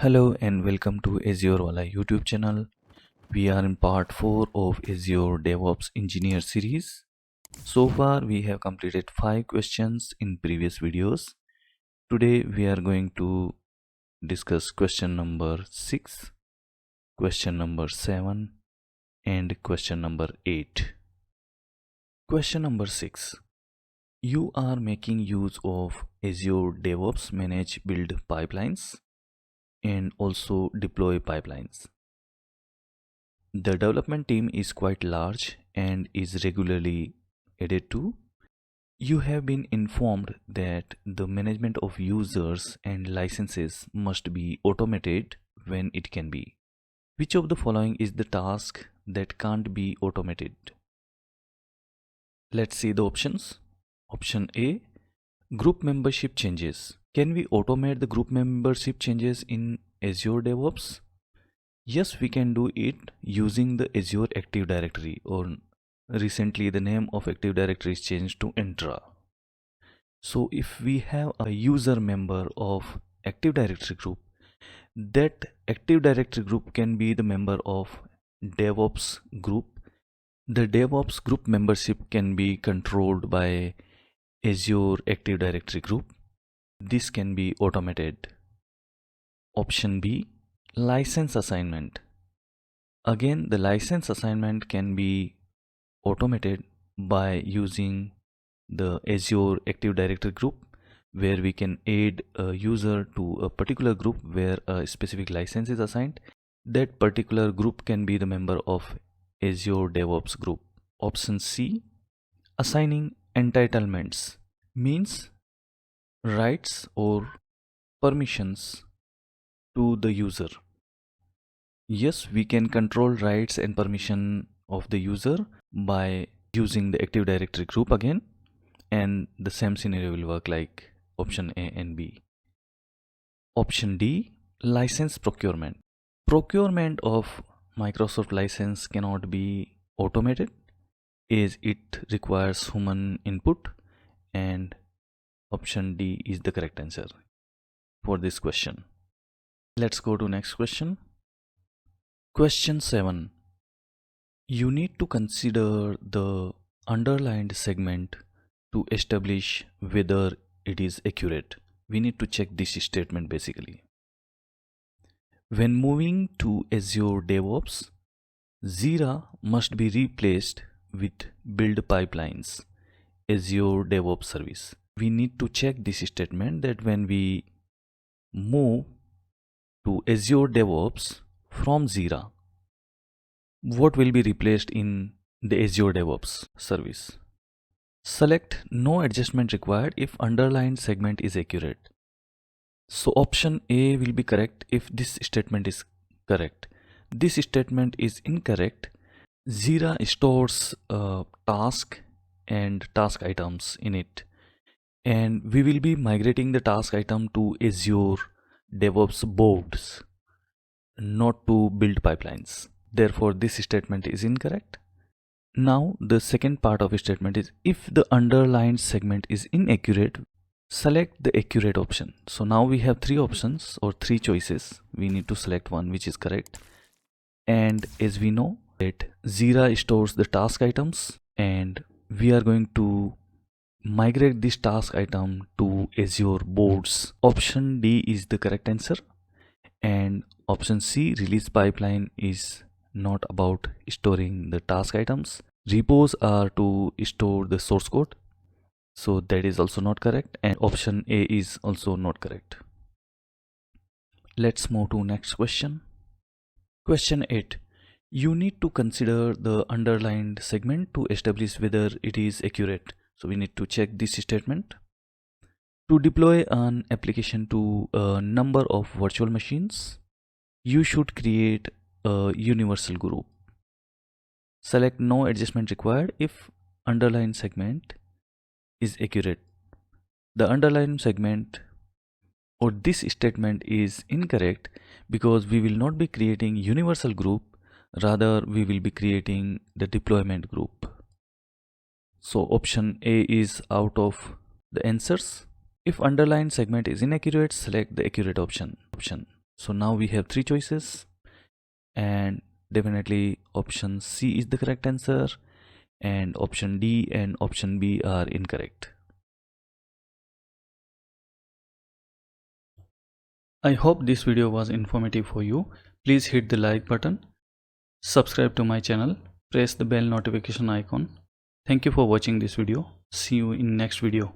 Hello and welcome to Azure Wala YouTube channel. We are in part 4 of Azure DevOps Engineer series. So far we have completed 5 questions in previous videos. Today we are going to discuss question number 6, question number 7 and question number 8. Question number 6. You are making use of Azure DevOps Manage Build Pipelines and also deploy pipelines. The development team is quite large and is regularly added to. You have been informed that the management of users and licenses must be automated when it can be. Which of the following is the task that can't be automated? Let's see the options. Option A, group membership changes. Can we automate the group membership changes in Azure DevOps? Yes, we can do it using the Azure Active Directory, or recently the name of Active Directory is changed to Entra. So if we have a user member of Active Directory group, that Active Directory group can be the member of DevOps group. The DevOps group membership can be controlled by Azure Active Directory group. This can be automated. Option B, license assignment. Again, the license assignment can be automated by using the Azure Active Directory group, where we can add a user to a particular group where a specific license is assigned. That particular group can be the member of Azure DevOps group. Option C, assigning entitlements, means rights or permissions to the user. Yes, we can control rights and permission of the user by using the Active Directory group again, and the same scenario will work like option A and B. Option D, license procurement. Procurement of Microsoft license cannot be automated as it requires human input, and option D is the correct answer for this question. Let's go to next question. Question 7. You need to consider the underlined segment to establish whether it is accurate. We need to check this statement basically. When moving to Azure DevOps, Jira must be replaced with Build Pipelines, Azure DevOps service. We need to check this statement that when we move to Azure DevOps from Jira, what will be replaced in the Azure DevOps service? Select no adjustment required if underlined segment is accurate. So option A will be correct if this statement is correct. This statement is incorrect. Jira stores task and task items in it, and we will be migrating the task item to Azure DevOps boards, not to build pipelines. Therefore, this statement is incorrect. Now, the second part of a statement is if the underlined segment is inaccurate, select the accurate option. So now we have 3 options or 3 choices. We need to select one which is correct. And as we know that Jira stores the task items, and we are going to migrate this task item to Azure boards. Option D is the correct answer, and option C, release pipeline, is not about storing the task items. Repos are to store the source code, so that is also not correct, and option A is also not correct. Let's move to next question. Question 8. You need to consider the underlined segment to establish whether it is accurate. So we need to check this statement. To deploy an application to a number of virtual machines, you should create a universal group. Select no adjustment required if underlined segment is accurate. The underlined segment or this statement is incorrect because we will not be creating universal group, rather we will be creating the deployment group. So option A is out of the answers. If underlined segment is inaccurate, select the accurate option. So now we have three choices, and definitely option C is the correct answer, and option D and option B are incorrect. I hope this video was informative for you. Please hit the like button, subscribe to my channel, press the bell notification icon. Thank you for watching this video. See you in next video.